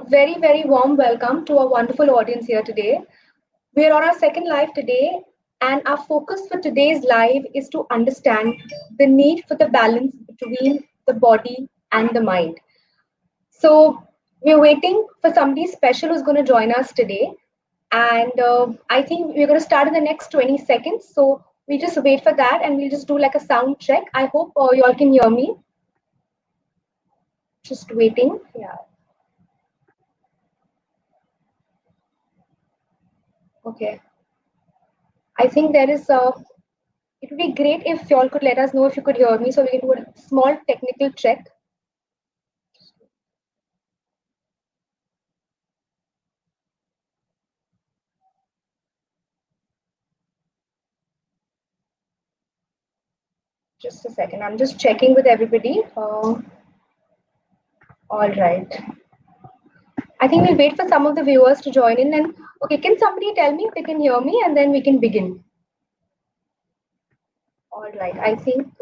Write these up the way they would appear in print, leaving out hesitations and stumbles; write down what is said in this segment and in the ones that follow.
very, very warm welcome to our wonderful audience here today. We are on our second live today, and our focus for today's live is to understand the need for the balance between the body and the mind. So, we're waiting for somebody special who's going to join us today, and I think we're going to start in the next 20 seconds. So, we just wait for that and we'll just do like a sound check. I hope you all can hear me. Just waiting. Yeah. Okay. I think there is it would be great if y'all could let us know if you could hear me so we can do a small technical check. Just a second. I'm just checking with everybody. All right. I think we'll wait for some of the viewers to join in. And okay, can somebody tell me if they can hear me and then we can begin? All right. I think.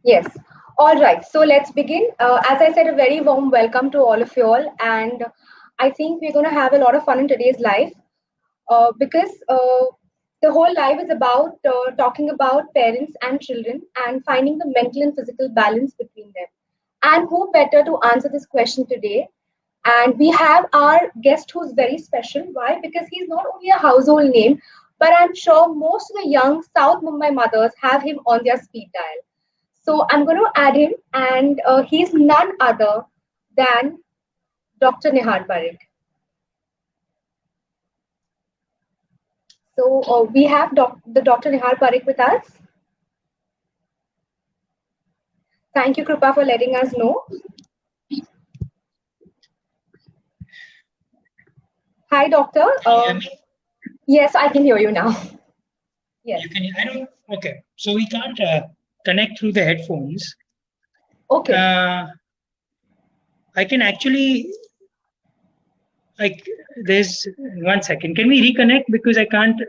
Yes. All right. So let's begin. As I said, a very warm welcome to all of you all. And I think we're going to have a lot of fun in today's live because the whole live is about talking about parents and children and finding the mental and physical balance between them. And who better to answer this question today? And we have our guest who's very special. Why? Because he's not only a household name, but I'm sure most of the young South Mumbai mothers have him on their speed dial. So I'm going to add him, and he's none other than Dr. Nihar Parikh. So we have the Dr. Nihar Parikh with us. Thank you, Krupa, for letting us know. Hi, doctor. Yes, I can hear you now. Yes. You can. I don't. Okay. So we can't connect through the headphones. Okay. I can actually. Like, there's 1 second. Can we reconnect because I can't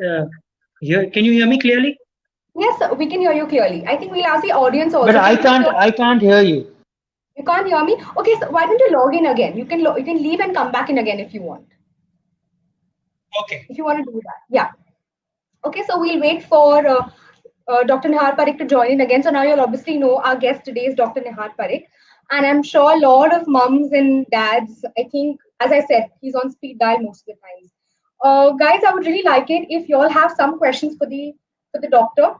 hear? Can you hear me clearly? Yes, sir, we can hear you clearly. I think we'll ask the audience also. But I can't hear you. You can't hear me? Okay, so why don't you log in again? You can leave and come back in again if you want. Okay. If you want to do that, yeah. Okay, so we'll wait for Dr. Nihar Parikh to join in again. So now you'll obviously know our guest today is Dr. Nihar Parikh, and I'm sure a lot of mums and dads. I think, as I said, he's on speed dial most of the times. Guys, I would really like it if you all have some questions for the doctor,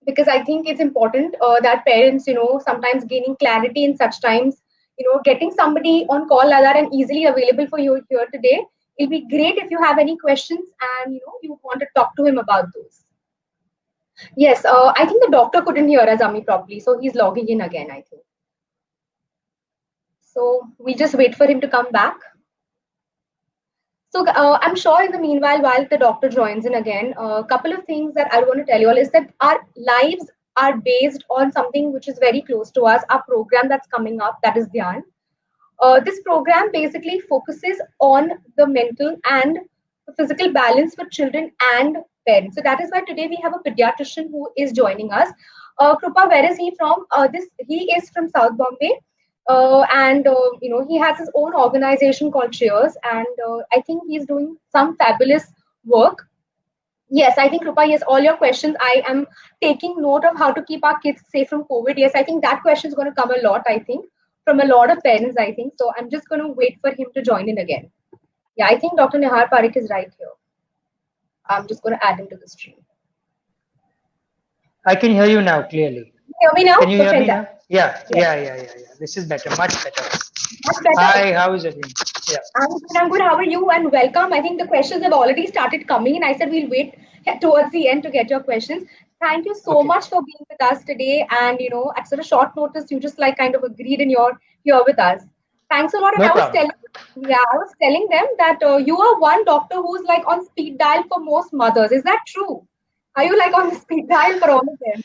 because I think it's important that parents, sometimes gaining clarity in such times, getting somebody on call like that and easily available for you here today. It'll be great if you have any questions and you want to talk to him about those. Yes, I think the doctor couldn't hear us, Ami, properly, so he's logging in again, I think. So we just wait for him to come back. So I'm sure in the meanwhile, while the doctor joins in again, a couple of things that I want to tell you all is that our lives are based on something which is very close to us, our program that's coming up, that is Dhyan. This program basically focuses on the mental and the physical balance for children and parents. So that is why today we have a pediatrician who is joining us. Krupa, where is he from? He is from South Bombay. And he has his own organization called Cheers, and I think he's doing some fabulous work. Yes, I think, Krupa, yes, all your questions, I am taking note of how to keep our kids safe from COVID. Yes, I think that question is going to come a lot, I think, from a lot of parents, I think. So I'm just going to wait for him to join in again. Yeah, I think Dr. Nihar Parikh is right here. I'm just going to add him to the stream. I can hear you now clearly. Hear me now? Can you hear me now? Yeah. This is better, much better. Much better. Hi, how is everything? Yeah. I'm good. How are you? And welcome. I think the questions have already started coming in. I said we'll wait towards the end to get your questions. Thank you so much for being with us today. And at such a short notice, you just kind of agreed and you're here with us. Thanks a lot. And No I was telling them that you are one doctor who's on speed dial for most mothers. Is that true? Are you on the speed dial for all of them?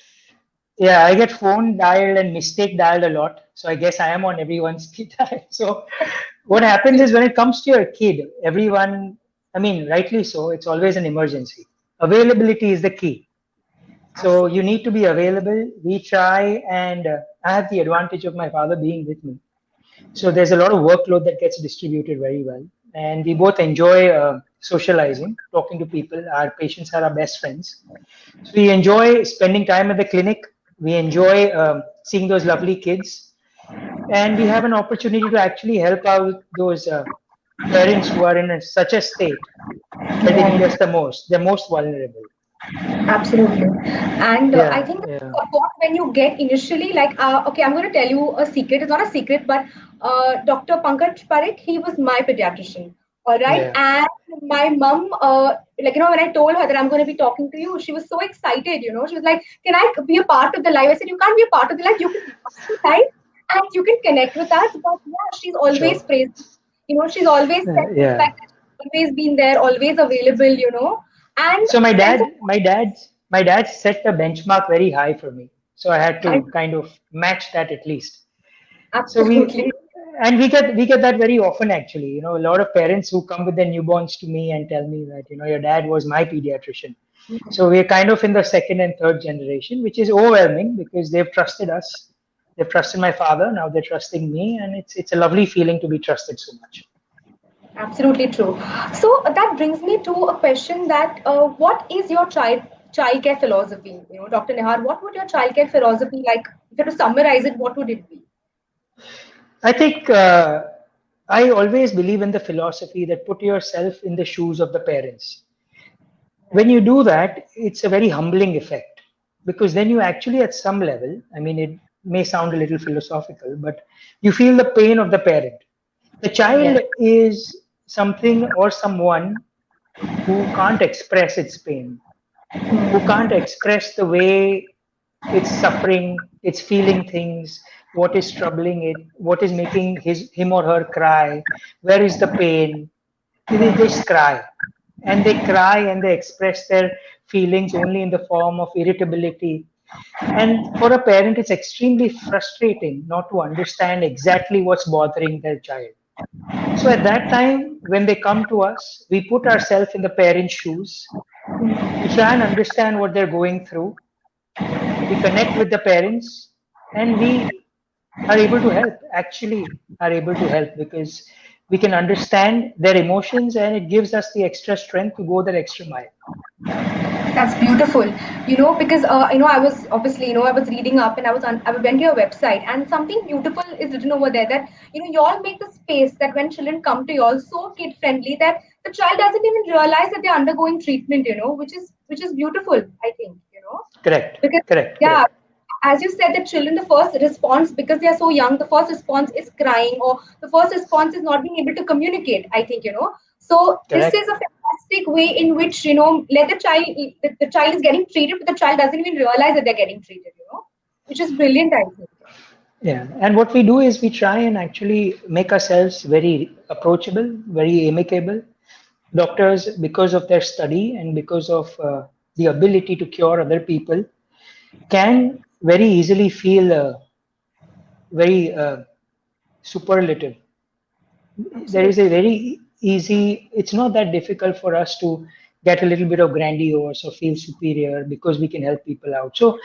Yeah, I get phone dialed and mistake dialed a lot. So I guess I am on everyone's speed dial. So what happens is when it comes to your kid, everyone, I mean, rightly so, it's always an emergency. Availability is the key. So you need to be available. We try, and I have the advantage of my father being with me. So there's a lot of workload that gets distributed very well. And we both enjoy socializing, talking to people. Our patients are our best friends. So we enjoy spending time at the clinic. We enjoy seeing those lovely kids. And we have an opportunity to actually help out those parents who are in such a state where they need us the most. They're most vulnerable. Absolutely. And I Yeah, think the yeah, support when you get initially, like, okay, I'm going to tell you a secret. It's not a secret, but Dr. Pankaj Parikh, he was my pediatrician. All right. yeah. And my mom, like, when I told her that I'm going to be talking to you, she was so excited, She was like, can I be a part of the live? I said, you can't be a part of the live. You can watch the live and you can connect with us. But yeah, she's always Sure. praised. She's always said things Yeah. like that. She's always been there, always available. And So sense of my dad set the benchmark very high for me. So I had I to kind of match that at least. So absolutely. we get that very often actually. A lot of parents who come with their newborns to me and tell me that your dad was my pediatrician. So we're kind of in the second and third generation, which is overwhelming because they've trusted us. They've trusted my father. Now they're trusting me, and it's a lovely feeling to be trusted so much. Absolutely true. So that brings me to a question that what is your childcare philosophy? Dr. Nihar, what would your childcare philosophy like? If you had to summarize it, what would it be? I think I always believe in the philosophy that put yourself in the shoes of the parents. When you do that, it's a very humbling effect because then you actually, at some level, I mean, it may sound a little philosophical, but you feel the pain of the parent. The child Yes. is something or someone who can't express its pain, who can't express the way it's suffering, it's feeling things, what is troubling it, what is making him or her cry, where is the pain. They just cry. And they cry and they express their feelings only in the form of irritability. And for a parent, it's extremely frustrating not to understand exactly what's bothering their child. So at that time, when they come to us, we put ourselves in the parent's shoes. We try and understand what they're going through. We connect with the parents, and we are able to help, actually are able to help because we can understand their emotions and it gives us the extra strength to go that extra mile. That's beautiful. Because I was obviously, I was reading up and I went to your website and something beautiful is written over there that you all make the space that when children come to you all so kid friendly that the child doesn't even realize that they're undergoing treatment, which is beautiful, I think, Correct, because correct, yeah, correct. as you said, the children, the first response, because they are so young, the first response is crying, or the first response is not being able to communicate, I think. So this is Correct. a fantastic way in which let the child is getting treated, but the child doesn't even realize that they're getting treated, which is brilliant, I think. Yeah. And what we do is we try and actually make ourselves very approachable, very amicable. Doctors, because of their study and because of the ability to cure other people, can very easily feel very superlative. There is Absolutely. a very easy, it's not that difficult for us to get a little bit of grandiose or feel superior because we can help people out. So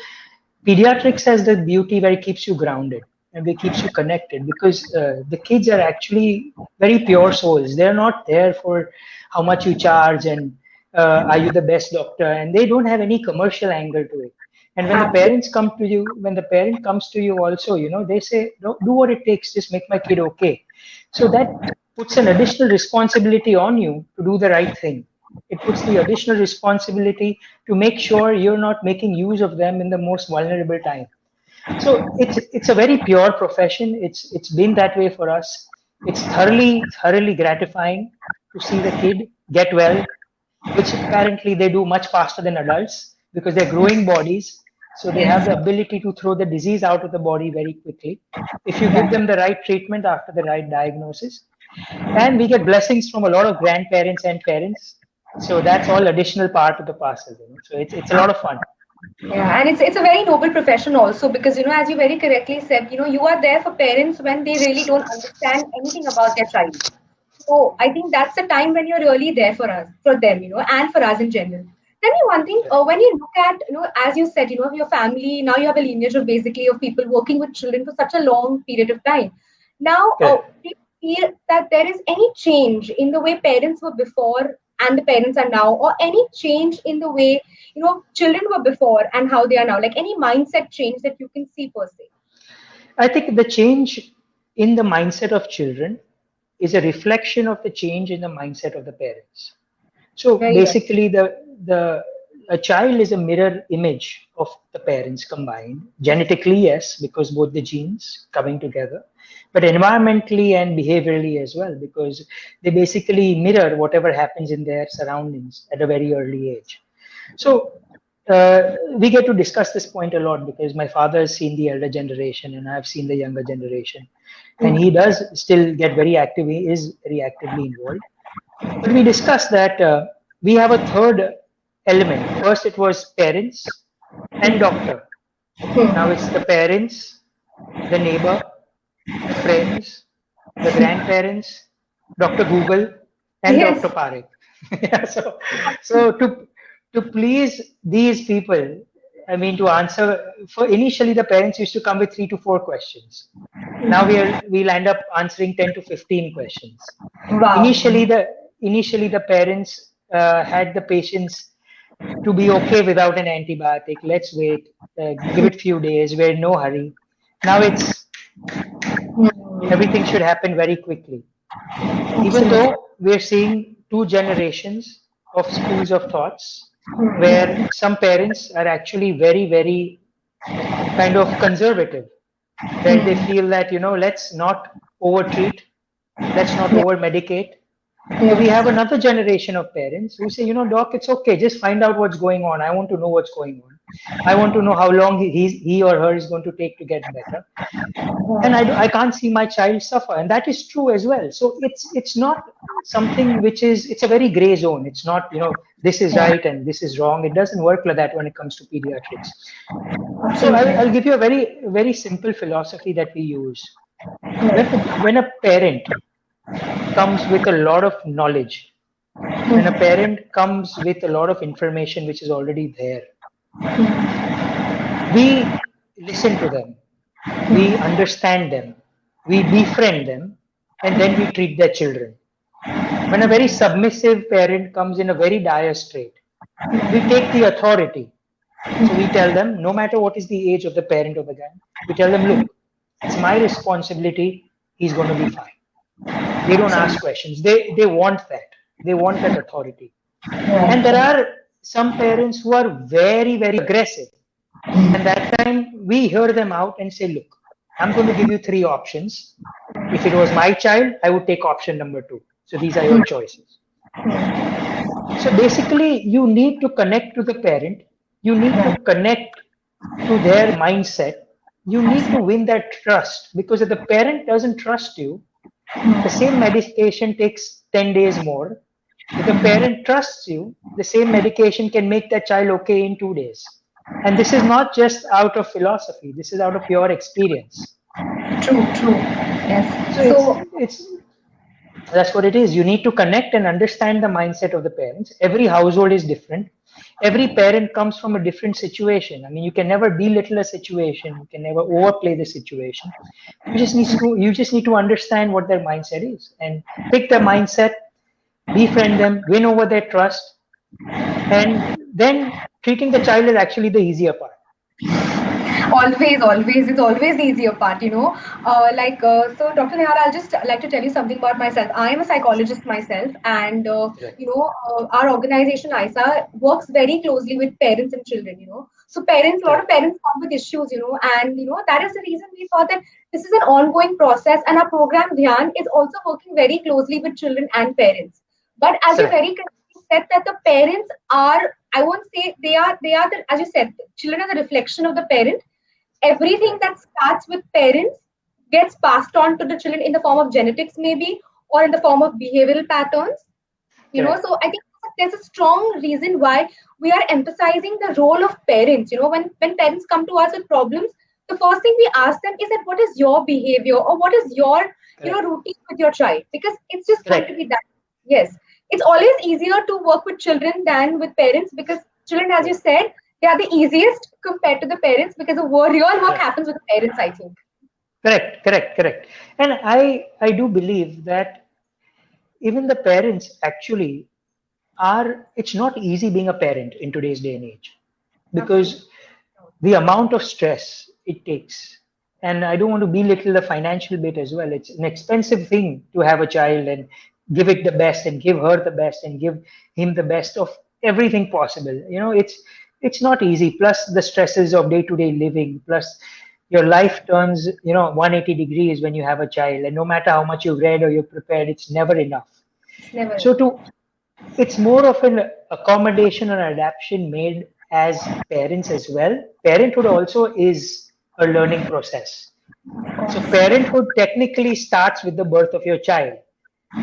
pediatrics has the beauty where it keeps you grounded and it keeps you connected because the kids are actually very pure souls. They're not there for how much you charge and are you the best doctor, and they don't have any commercial angle to it. And when the Absolutely. parents come to you, when the parent comes to you also, they say, do what it takes, just make my kid okay. So that puts an additional responsibility on you to do the right thing. It puts the additional responsibility to make sure you're not making use of them in the most vulnerable time. So it's a very pure profession. It's been that way for us. It's thoroughly gratifying to see the kid get well, which apparently they do much faster than adults because they're growing bodies. So they have Yes. the ability to throw the disease out of the body very quickly if you give Right. them the right treatment after the right diagnosis. And we get blessings from a lot of grandparents and parents. So that's all additional part of the parcel. So it's a lot of fun. Yeah, and it's a very noble profession also because as you very correctly said, you are there for parents when they really don't understand anything about their child. So I think that's the time when you're really there for us, for them, and for us in general. Tell me one thing. When you look at, as you said, your family, now you have a lineage of basically of people working with children for such a long period of time. Now, Correct. do you feel that there is any change in the way parents were before and the parents are now, or any change in the way, children were before and how they are now? Like any mindset change that you can see per se? I think the change in the mindset of children is a reflection of the change in the mindset of the parents. So Very well. basically, the a child is a mirror image of the parents combined. Genetically, yes, because both the genes coming together, but environmentally and behaviorally as well, because they basically mirror whatever happens in their surroundings at a very early age. So we get to discuss this point a lot because my father has seen the elder generation and I've seen the younger generation, and he does still get very active. He is very actively involved. But we discussed that we have a third element. First, it was parents and doctor. Now it's the parents, the neighbor, the friends, the grandparents, Dr. Google, and Yes. Dr. Parekh. Yeah, so to please these people, I mean, to answer for initially the parents used to come with 3 to 4 questions. Now we'll end up answering 10 to 15 questions. Wow. Initially the parents had the patience to be okay without an antibiotic. Let's wait, give it few days. We're in no hurry. Now it's everything should happen very quickly. Even though we're seeing 2 generations of schools of thoughts where some parents are actually very, very kind of conservative, where they feel that, let's not overtreat, let's not over medicate. So we have another generation of parents who say, doc, it's okay, just find out what's going on. I want to know what's going on. I want to know how long he or her is going to take to get better. And I can't see my child suffer. And that is true as well. So it's not something which it's a very gray zone. It's not, this is right and this is wrong. It doesn't work like that when it comes to pediatrics. So I'll give you a very, very simple philosophy that we use. When a parent comes with a lot of knowledge, when a parent comes with a lot of information which is already there, we listen to them, we understand them, we befriend them, and then we treat their children. When a very submissive parent comes in a very dire strait, we take the authority. So we tell them, no matter what is the age of the parent or the guy, we tell them, look, it's my responsibility, he's going to be fine. They don't ask questions. They want that. They want that authority. And there are some parents who are very, very aggressive. And that time we hear them out and say, look, I'm going to give you 3 options. If it was my child, I would take option number 2. So these are your choices. So basically, you need to connect to the parent. You need to connect to their mindset. You need to win that trust, because if the parent doesn't trust you, the same medication takes 10 days more. If the parent trusts you, the same medication can make that child okay in 2 days. And this is not just out of philosophy. This is out of pure experience. True. Yes. So that's what it is. You need to connect and understand the mindset of the parents. Every household is different. Every parent comes from a different situation. I mean, you can never belittle a situation. You can never overplay the situation. You just need to understand what their mindset is and pick their mindset, befriend them, win over their trust, and then treating the child is actually the easier part. Always, it's always the easier part. So Dr. Nihal, I'll just like to tell you something about myself. I am a psychologist myself, and our organization ISA works very closely with parents and children. So a lot of parents come with issues, and that is the reason we thought that this is an ongoing process, and our program Dhyan is also working very closely with children and parents. But as you very correctly said, that the parents are, I won't say they are as you said, children are the reflection of the parent. Everything that starts with parents gets passed on to the children in the form of genetics, maybe, or in the form of behavioral patterns. So I think there's a strong reason why we are emphasizing the role of parents. When parents come to us with problems, the first thing we ask them is that what is your behavior, or what is your routine with your child, because it's just going to be that. Yes, it's always easier to work with children than with parents, because children, as you said, they are the easiest compared to the parents because the real work happens with the parents, I think. Correct. And I do believe that even the parents actually are, it's not easy being a parent in today's day and age, because the amount of stress it takes, and I don't want to belittle the financial bit as well. It's an expensive thing to have a child and give it the best and give her the best and give him the best of everything possible. It's not easy. Plus the stresses of day-to-day living, plus your life turns 180 degrees when you have a child, and no matter how much you've read or you're prepared, it's never enough. Never. So it's more of an accommodation or adaptation made as parents as well. Parenthood also is a learning process. So parenthood technically starts with the birth of your child.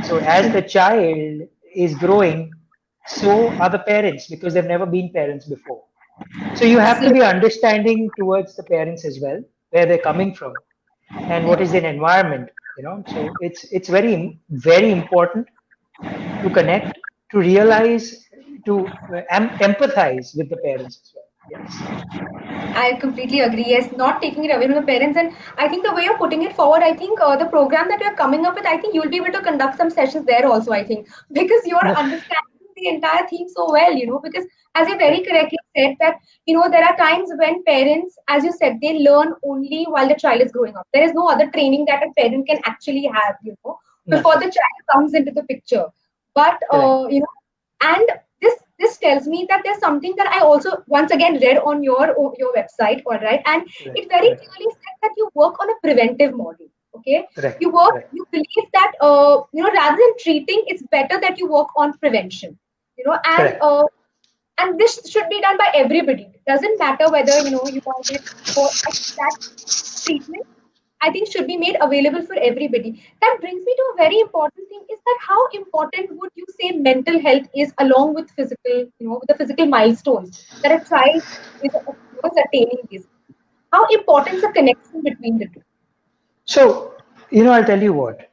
So as the child is growing, so are the parents, because they've never been parents before. So you have to be understanding towards the parents as well, where they're coming from and what is their environment. So it's very, very important to connect, to realize, to empathize with the parents as well. Yes. I completely agree. Yes, not taking it away from the parents. And I think the way you're putting it forward, I think the program that you're coming up with, I think you'll be able to conduct some sessions there also, I think, because you're understanding the entire theme so well, because as you very correctly said that, there are times when parents, as you said, they learn only while the child is growing up. There is no other training that a parent can actually have, before the child comes into the picture. But, and this tells me that there's something that I also once again read on your website, all right, and it very clearly said that you work on a preventive model. Okay, you believe that rather than treating, it's better that you work on prevention. And this should be done by everybody. It doesn't matter whether you want it for that treatment. I think should be made available for everybody. That brings me to a very important thing: is that how important would you say mental health is, along with physical, with the physical milestones that a child is attaining these? How important is the connection between the two? So, I'll tell you what.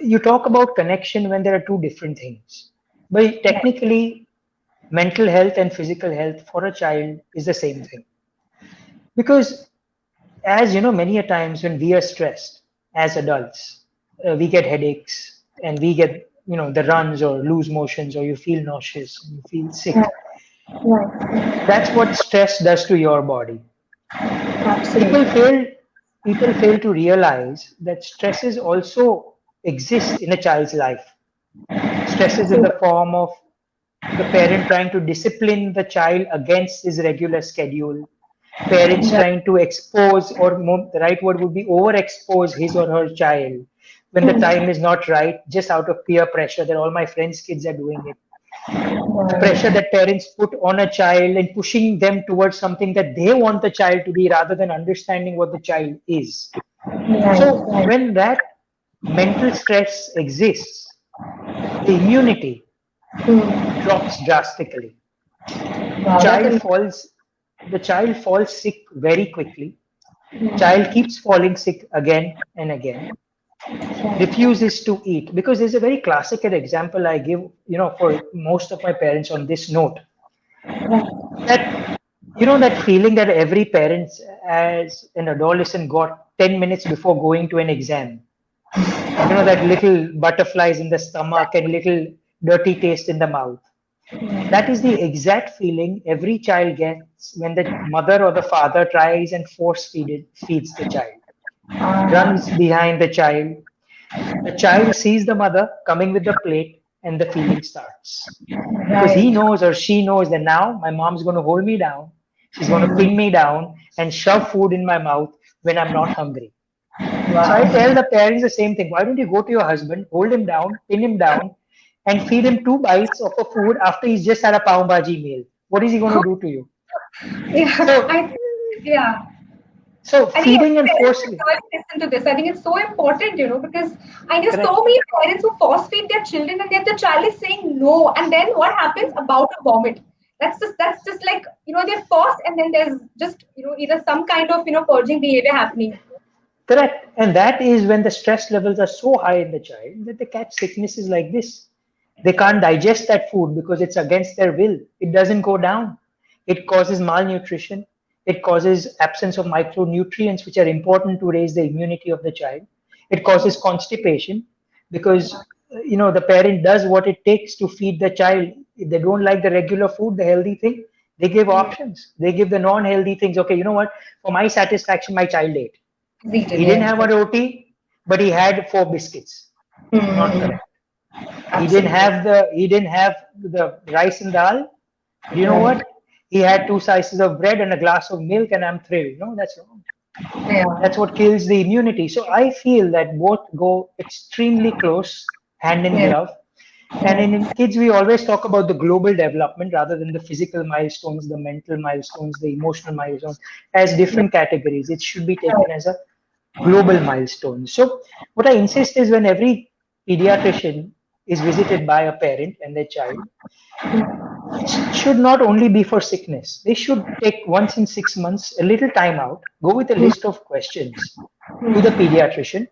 You talk about connection when there are two different things. But technically, mental health and physical health for a child is the same thing. Because as many a times when we are stressed as adults, we get headaches and we get the runs or loose motions, or you feel nauseous and you feel sick. That's what stress does to your body. People fail to realize that stresses also exist in a child's life. Stress is in the form of the parent trying to discipline the child against his regular schedule, parents trying to expose, or the right word would be overexpose his or her child when the time is not right, just out of peer pressure that all my friends' kids are doing it. The pressure that parents put on a child and pushing them towards something that they want the child to be, rather than understanding what the child is. So when that mental stress exists, the immunity drops drastically. The child falls sick very quickly. Child keeps falling sick again and again. Refuses to eat, because there's a very classical example I give, for most of my parents on this note. That that feeling that every parent as an adolescent got 10 minutes before going to an exam. That little butterflies in the stomach and little dirty taste in the mouth. That is the exact feeling every child gets when the mother or the father tries and feeds the child. Runs behind the child. The child sees the mother coming with the plate, and the feeling starts. Because he knows or she knows that now my mom's going to hold me down. She's going to pin me down and shove food in my mouth when I'm not hungry. So I tell the parents the same thing. Why don't you go to your husband, hold him down, pin him down, and feed him 2 bites of a food after he's just had a pav bhaji meal? What is he going to do to you? So feeding and forcing. Listen to this. I think it's so important, because I know so many parents who force feed their children, and then the child is saying no, and then what happens? About to vomit. That's just like they're forced, and then there's just either some kind of purging behavior happening. Correct, and that is when the stress levels are so high in the child that they catch sicknesses like this. They can't digest that food because it's against their will. It doesn't go down. It causes malnutrition. It causes absence of micronutrients, which are important to raise the immunity of the child. It causes constipation because the parent does what it takes to feed the child. If they don't like the regular food, the healthy thing, they give options. They give the non-healthy things. Okay, you know what? For my satisfaction, my child ate. He didn't have a roti, but he had 4 biscuits. Not correct. He didn't have the rice and dal. But you know what? He had 2 slices of bread and a glass of milk, and I'm thrilled. No, that's wrong. Yeah. That's what kills the immunity. So I feel that both go extremely close, hand in glove. And in kids, we always talk about the global development rather than the physical milestones, the mental milestones, the emotional milestones as different categories. It should be taken as a global milestone. So what I insist is when every pediatrician is visited by a parent and their child, it should not only be for sickness. They should take once in 6 months a little time out, go with a list of questions to the pediatrician.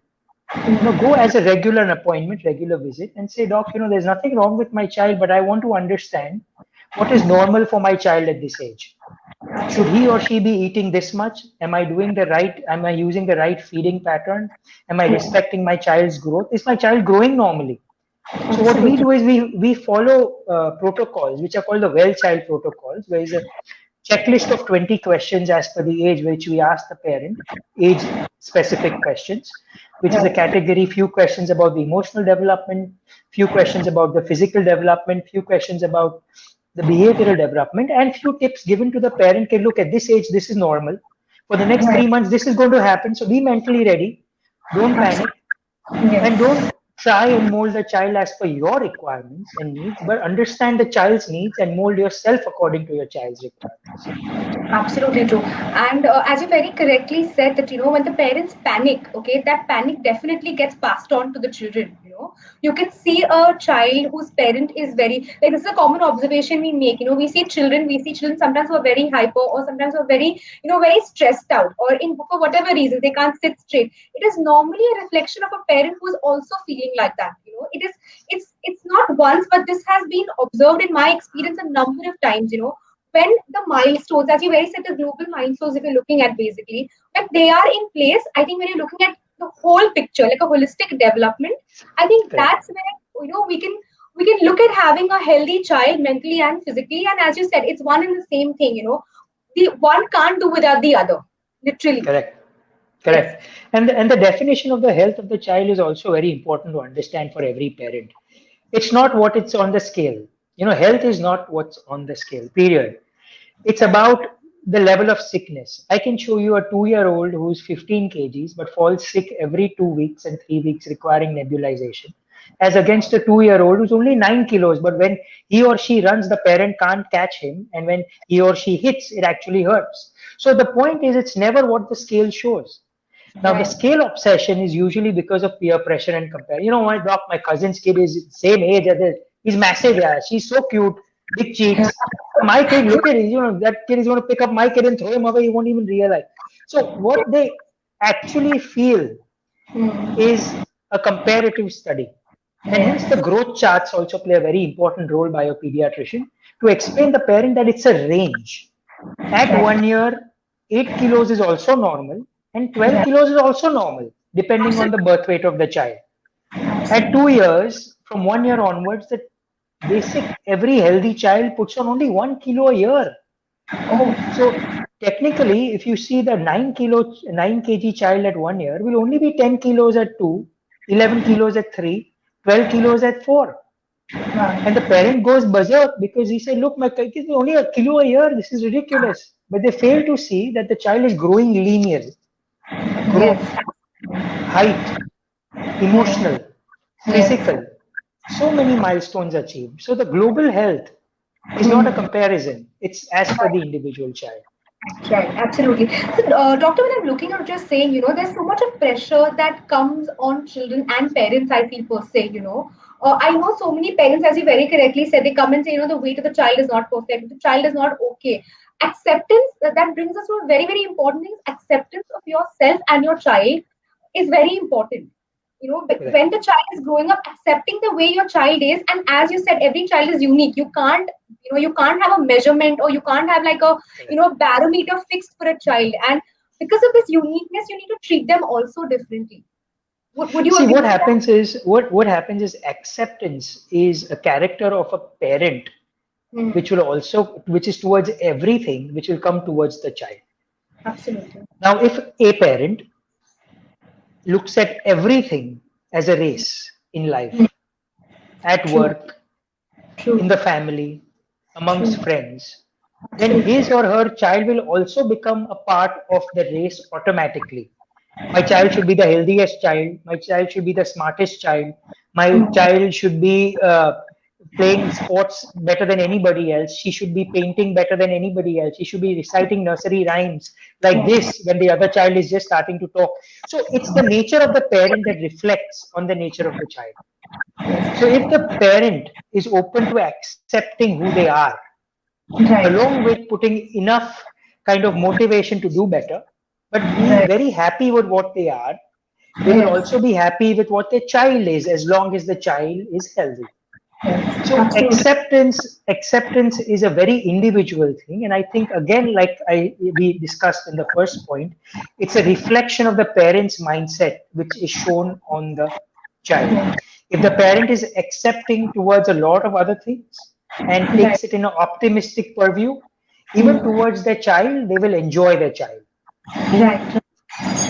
Go as a regular appointment, regular visit, and say, Doc, there's nothing wrong with my child, but I want to understand what is normal for my child at this age. Should he or she be eating this much? Am I using the right feeding pattern? Am I respecting my child's growth? Is my child growing normally? So what we do is we follow protocols, which are called the well child protocols, where is a checklist of 20 questions as per the age which we ask the parent, age specific questions, which is a category, few questions about the emotional development, few questions about the physical development, few questions about the behavioral development, and few tips given to the parent. Can look at this age, this is normal. For the next 3 months, this is going to happen. So be mentally ready. Don't panic. And don't try and mold the child as per your requirements and needs, but understand the child's needs and mold yourself according to your child's requirements. Absolutely true. And as you very correctly said that, when the parents panic, okay, that panic definitely gets passed on to the children. You can see a child whose parent is very, like, this is a common observation we make. We see children sometimes who are very hyper, or sometimes who are very, very stressed out, or for whatever reason they can't sit straight. It is normally a reflection of a parent who is also feeling like that. It's not once, but this has been observed in my experience a number of times. When the milestones, as you very said, the global milestones, if you're looking at, basically, when they are in place, I think when you're looking at the whole picture, like a holistic development, I think that's where we can look at having a healthy child mentally and physically. And as you said, it's one and the same thing. The one can't do without the other, literally. Correct. Yes. And the definition of the health of the child is also very important to understand for every parent. It's not what it's on the scale. Health is not what's on the scale, period. It's about the level of sickness. I can show you a 2-year-old who's 15 kgs but falls sick every 2 weeks and 3 weeks requiring nebulization, as against a 2-year-old who's only 9 kilos, but when he or she runs, the parent can't catch him, and when he or she hits, it actually hurts. So the point is, it's never what the scale shows. Now, the scale obsession is usually because of peer pressure and compare. My cousin's kid is same age as this. He's massive, yeah. She's so cute, big cheeks. My kid, look at it. That kid is going to pick up my kid and throw him away. He won't even realize. So, what they actually feel is a comparative study. And hence, the growth charts also play a very important role by a pediatrician to explain the parent that it's a range. At 1 year, 8 kilos is also normal, and 12 kilos is also normal, depending on the birth weight of the child. At 2 years, from 1 year onwards, the every healthy child puts on only 1 kilo a year. So technically, if you see the 9 kg child at 1 year will only be 10 kilos at 2, 11 kilos at 3, 12 kilos at 4. And the parent goes berserk because he said, look, my kid is only a kilo a year. This is ridiculous. But they fail to see that the child is growing linearly. Growth, height, emotional, physical. So many milestones achieved. So the global health is not a comparison. It's as per the individual child. Right, absolutely. So, Doctor, when I'm looking, I'm just saying, there's so much of pressure that comes on children and parents, I feel, per se, I know so many parents, as you very correctly said, they come and say, the weight of the child is not perfect, the child is not okay. Acceptance, that brings us to a very, very important thing. Acceptance of yourself and your child is very important. Correct. when the child is growing up, accepting the way your child is, and as you said, every child is unique. You can't have a measurement, or you can't have like a Correct. barometer fixed for a child. And because of this uniqueness, you need to treat them also differently. Would you See, agree what with that? happens is what happens is acceptance is a character of a parent, Hmm. which is towards everything, which will come towards the child. Absolutely. Now, if a parent looks at everything as a race in Hmm. life, at True. work, in True. the family, True. amongst friends, then Absolutely. his or her child will also become a part of the race automatically. My child should be the healthiest child. My child should be the smartest child. My Hmm. child should be playing sports better than anybody else. She should be painting better than anybody else. She should be reciting nursery rhymes like Yes. this when the other child is just starting to talk. So it's the nature of the parent that reflects on the nature of the child. So if the parent is open to accepting who they are, along Right. with putting enough kind of motivation to do better, but being Right. very happy with what they are, they will Yes. also be happy with what their child is as long as the child is healthy. Yes. So Absolutely. acceptance is a very individual thing, and I think again, like we discussed in the first point, it's a reflection of the parent's mindset which is shown on the child. If the parent is accepting towards a lot of other things and Right. takes it in an optimistic purview, even Hmm. towards their child, they will enjoy their child Right.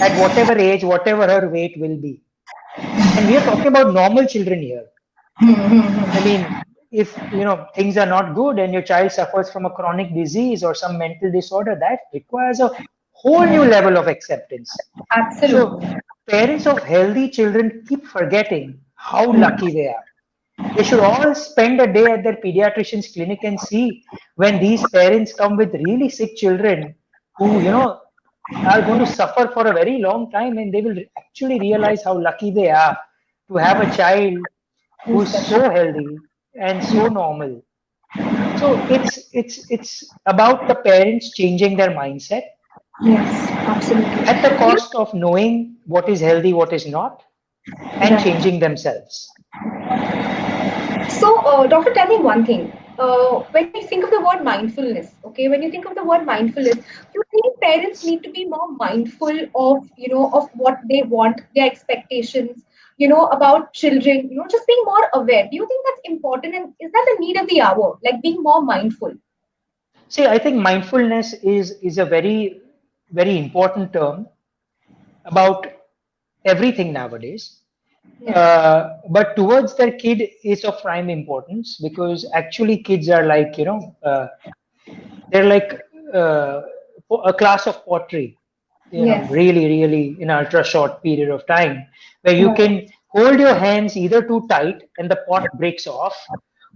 at whatever age, whatever her weight will be. And we are talking about normal children here. Hmm. Hmm. I Hmm. mean, if things are not good and your child suffers from a chronic disease or some mental disorder, that requires a whole new level of acceptance. So, Absolutely. parents of healthy children keep forgetting how Hmm. lucky they are. They should all spend a day at their pediatrician's clinic and see when these parents come with really sick children who, are going to suffer for a very long time, and they will actually realize how lucky they are to have a child Who's who's special? so healthy and so normal. So it's about the parents changing their mindset Yes. Absolutely. at the cost of knowing what is healthy, what is not, and Right. changing themselves. So, doctor, tell me one thing. When you think of the word mindfulness, okay, when you think of the word mindfulness, do you think parents need to be more mindful of, of what they want, their expectations, about children, just being more aware? Do you think that's important? And is that the need of the hour, like being more mindful? See, I think mindfulness is a very very important term about everything nowadays. Yes. But towards their kid is of prime importance because actually kids are like they're like uh, a class of pottery, Yes. really, really in an ultra short period of time, where you Right. can hold your hands either too tight and the pot breaks off,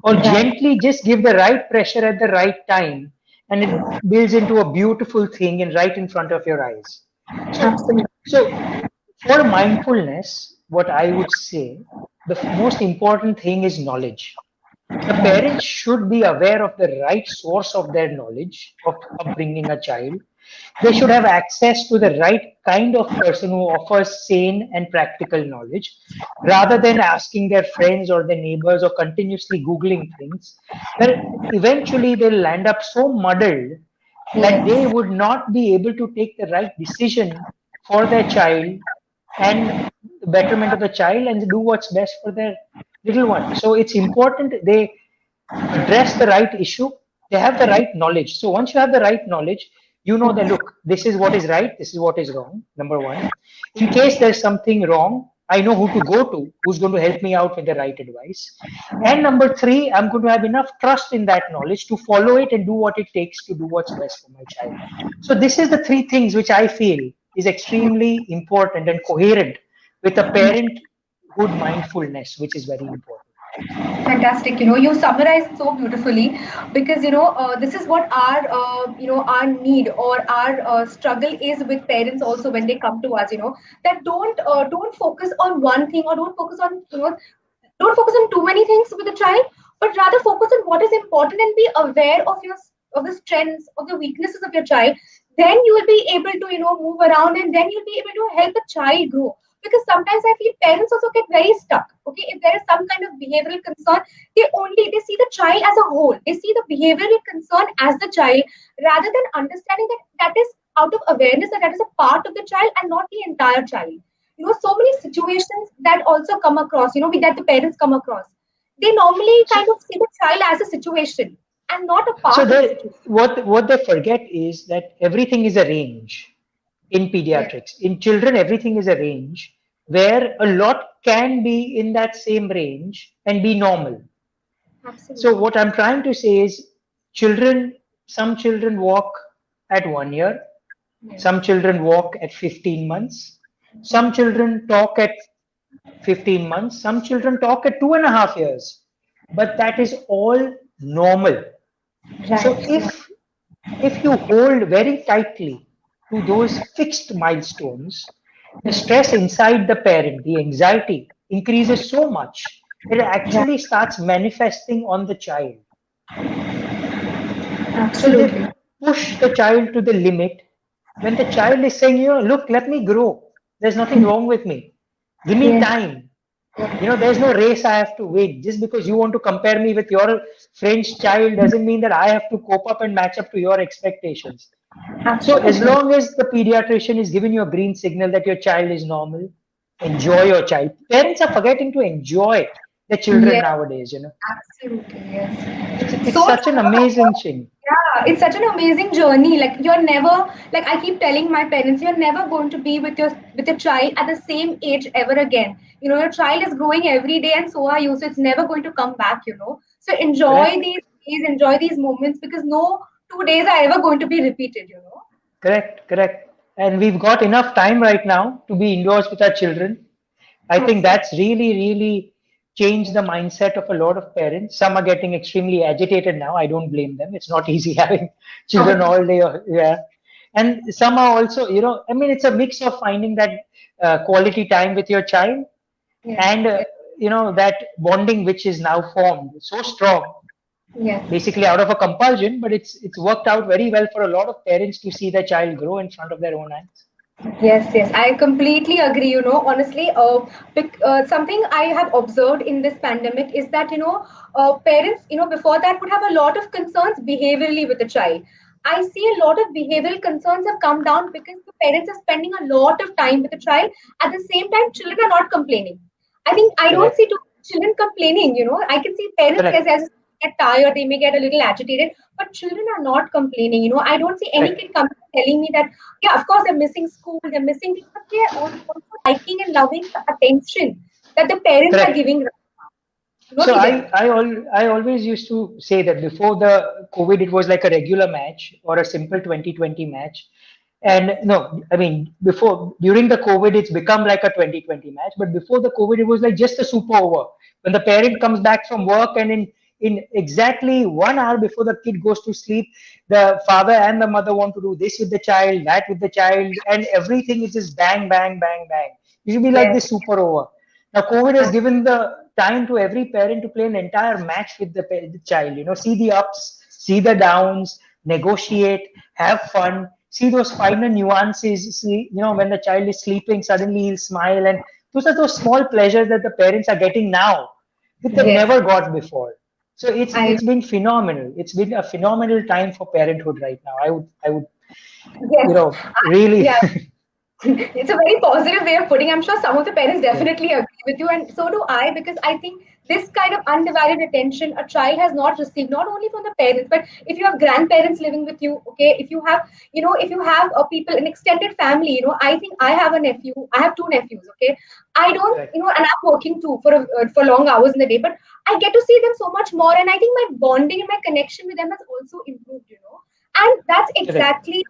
or Right. gently just give the right pressure at the right time, and it builds into a beautiful thing and right in front of your eyes. So, Absolutely. so for mindfulness, what I would say, the most important thing is knowledge. The Right. parents should be aware of the right source of their knowledge of upbringing a child. They should have access to the right kind of person who offers sane and practical knowledge rather than asking their friends or their neighbors or continuously Googling things. Well, eventually they'll land up so muddled that they Yes. would not be able to take the right decision for their child and the betterment of the child and do what's best for their little one. So it's important they address the right issue, they have the right knowledge. So once you have the right knowledge, you know that look, this is what is right, this is what is wrong. Number one, in case there's something wrong, I know who to go to, who's going to help me out with the right advice. And Right. number three, I'm going to have enough trust in that knowledge to follow it and do what it takes to do what's best for my child. So this is the three things which I feel is extremely important and coherent with a parenthood mindfulness, which is very important. Fantastic. You summarized so beautifully because this is what our need or our struggle is with parents also when they come to us. That don't focus on one thing, or don't focus on too many things with the child, but rather focus on what is important and be aware of the strengths, of the weaknesses of your child. Then you will be able to move around, and then you'll be able to help the child grow. because sometimes I feel parents also get very stuck. Okay, if there is some kind of behavioral concern, they see the child as a whole. They see the behavioral concern as the child, rather than understanding that that is out of awareness, that that is a part of the child and not the entire child. So many situations that also come across, that the parents come across. They normally So, kind of see the child as a situation and not a so part of the situation. what they forget is that everything is a range in Yes, pediatrics. In children, everything is a range where a lot can be in that same range and be normal. So absolutely. what I'm trying to say is children, some children walk at 1 year, some Yes. children walk at 15 months, some children talk at 15 months, some children talk at 2.5 years, but that is all normal. So Right. Yeah. if you hold very tightly to those fixed milestones, the Yes. stress inside the parent, the anxiety increases so much that it Right. actually starts manifesting on the child. So they Absolutely. push the child to the limit when the child is saying, look, let me grow. There's nothing wrong with me. Give me Yes. time. There's no race I have to win. Just because you want to compare me with your friend's child doesn't mean that I have to cope up and match up to your expectations. So as Absolutely. long as the pediatrician is giving you a green signal that your child is normal, enjoy your child. Parents are forgetting to enjoy the children Yes. nowadays. Absolutely. Yes. It's So such true. an amazing thing. Yeah, it's such an amazing journey. Like you're never, like I keep telling my parents, you're never going to be with your child at the same age ever again. Your child is growing every day, and so are you. So it's never going to come back. So enjoy Correct? these days, enjoy these moments, because no 2 days are ever going to be repeated. Correct, correct. And we've got enough time right now to be indoors with our children. I think Absolutely. that's really, really changed the mindset of a lot of parents. Some are getting extremely agitated now. I don't blame them. It's not easy having children all day. Yeah. And some are also, I mean, it's a mix of finding that quality time with your child Yes. and, Yes. that bonding which is now formed so strong, Yes. basically out of a compulsion, but it's worked out very well for a lot of parents to see their child grow in front of their own eyes. Yes, yes, I completely agree. Honestly, something I have observed in this pandemic is that parents, before that would have a lot of concerns behaviorally with the child. I see a lot of behavioral concerns have come down because the parents are spending a lot of time with the child. At the same time, children are not complaining. I think I don't see Correct. too children complaining. I can see parents, yes, Correct. as they get tired, they may get a little agitated, but children are not complaining. I don't see any Correct. kid coming telling me that, yeah, of course they're missing school, they're missing this, but they're also liking and loving the attention that the parents are Correct. giving right now, So to them. I always used to say that before the COVID, it was like a regular match or a simple 2020 match. And no, I mean, during the COVID, it's become like a 2020 match. But before the COVID, it was like just a super over. When the parent comes back from work and in exactly 1 hour before the kid goes to sleep, the father and the mother want to do this with the child, that with the child, and everything is just bang, bang, bang, bang. It should be like Yes, this super over. Now, COVID has abs- given the time to every parent to play an entire match with the child. See the ups, see the downs, negotiate, have fun, see those finer nuances. See, when the child is sleeping, suddenly he'll smile, and those are those small pleasures that the parents are getting now, that they've yes, never got before. So it's I it's been phenomenal. It's been a phenomenal time for parenthood right now. I would yes, really yeah. It's a very positive way of putting. I'm sure some of the parents yeah, definitely agree with you, and so do I, because I think this kind of undivided attention a child has not received, not only from the parents, but if you have grandparents living with you, okay, if you have people, an extended family, I think I have a nephew, I have two nephews, okay, I don't, correct, and I'm working too for long hours in the day, but I get to see them so much more, and I think my bonding and my connection with them has also improved. And that's correct, exactly,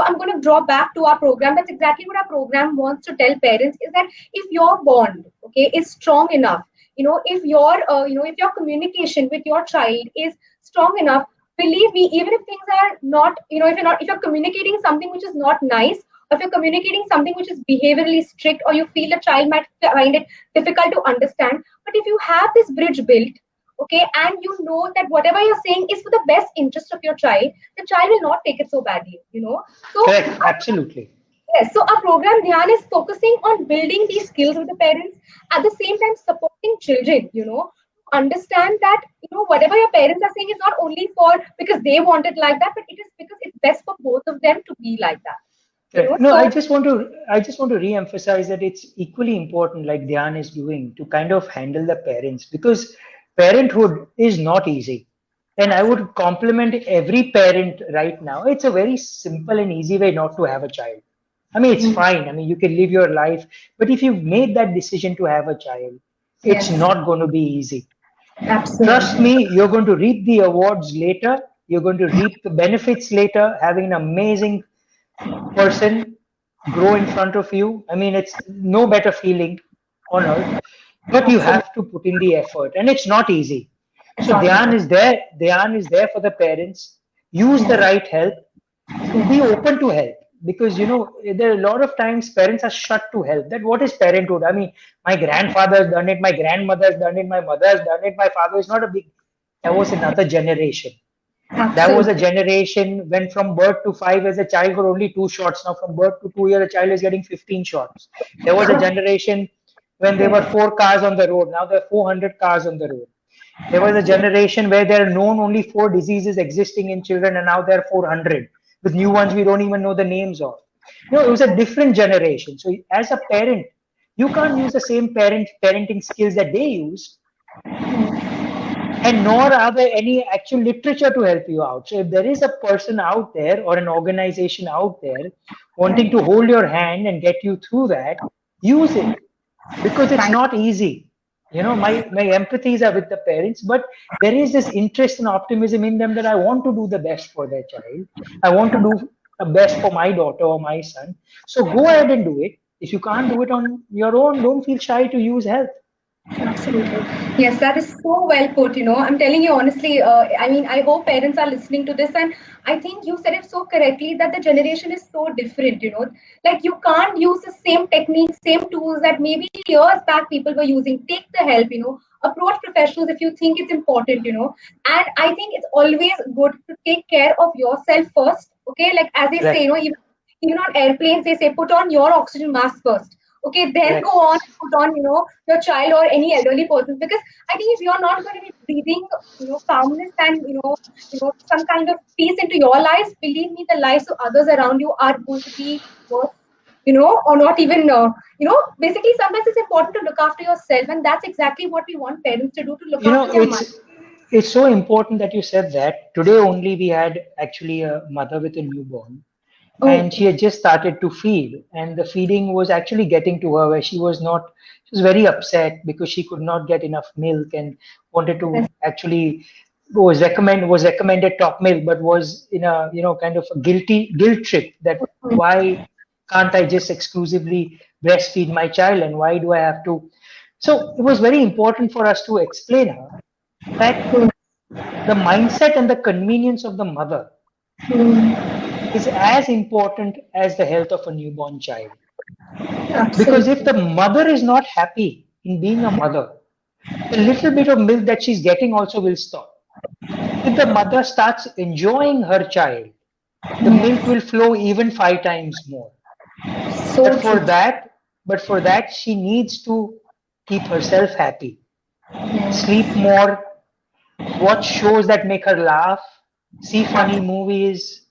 I'm going to draw back to our program. That's exactly what our program wants to tell parents, is that if your bond, okay, is strong enough, if your communication with your child is strong enough, believe me, even if things are not, if you're communicating something which is not nice, or if you're communicating something which is behaviorally strict, or you feel a child might find it difficult to understand, but if you have this bridge built, okay, and you know that whatever you're saying is for the best interest of your child, the child will not take it so badly. So correct, absolutely. Yes, so our program Dhyan is focusing on building these skills with the parents, at the same time supporting children, understand that, whatever your parents are saying is not only for because they want it like that, but it is because it's best for both of them to be like that. Correct. No, So I just want to re-emphasize that it's equally important, like Dhyan is doing, to kind of handle the parents because parenthood is not easy. And I would compliment every parent right now. It's a very simple and easy way not to have a child. I mean, it's fine. I mean, you can live your life, but if you've made that decision to have a child, it's yes, not going to be easy. Trust absolutely. me, you're going to reap the awards later. You're going to reap the benefits later, having an amazing person grow in front of you. I mean, it's no better feeling on earth, but you Absolutely. have to put in the effort, and it's not easy. It's So not easy. Dhyan is there. Dhyan is there for the parents. Use the Yes. right help. Be open to help because there are a lot of times parents are shut to help. That what is parenthood? I mean, my grandfather has done it. My grandmother has done it. My mother has done it. My father is not a big. That was another generation. That was a Absolutely. generation when from birth to 5 as a child got only 2 shots. Now from birth to 2 years a child is getting 15 shots. There was a generation when there were Yes. 4 cars on the road. Now there are 400 cars on the road. There was a generation where there are known only 4 diseases existing in children and now there are 400 with new ones we don't even know the names of. It was a different generation. So as a parent, you can't use the same parenting skills that they use and nor are there any actual literature to help you out. So if there is a person out there or an organization out there wanting to hold your hand and get you through that, use it because it's Thank not easy. My empathies are with the parents, but there is this interest and optimism in them that I want to do the best for their child. I want to do the best for my daughter or my son. So go ahead and do it. If you can't do it on your own, don't feel shy to use help. Absolutely. Yes, that is so well put. I'm telling you honestly, I mean, I hope parents are listening to this. And I think you said it so correctly that the generation is so different. Like you can't use the same techniques, same tools that maybe years back people were using. Take the help. Approach professionals if you think it's important. And I think it's always good to take care of yourself first. Okay. Like as they say, Correct. even on airplanes, they say put on your oxygen mask first. Okay, then go Correct. on and put on, your child or any elderly person. Because I think if you're not going to be breathing, calmness and some kind of peace into your lives, believe me, the lives of others around you are going to be worse. Or not even, basically sometimes it's important to look after yourself, and that's exactly what we want parents to do, to look You after know, their mind. it's so important that you said that. Today only we had actually a mother with a newborn, Oh, and she had just started to feed, and the feeding was actually getting to her where she was very upset because she could not get enough milk and wanted to yes. actually was recommended top milk, but was in a kind of a guilt trip that why can't I just exclusively breastfeed my child and why do I have to? So it was very important for us to explain her that the mindset and the convenience of the mother is as important as the health of a newborn child. Because if Absolutely. the mother is not happy in being a mother, the little bit of milk that she's getting also will stop. If the mother starts enjoying her child, the milk Yes. will flow even 5 times more. But So for true. that, but for that, she needs to keep herself happy, sleep more, watch shows that make her laugh, see funny movies,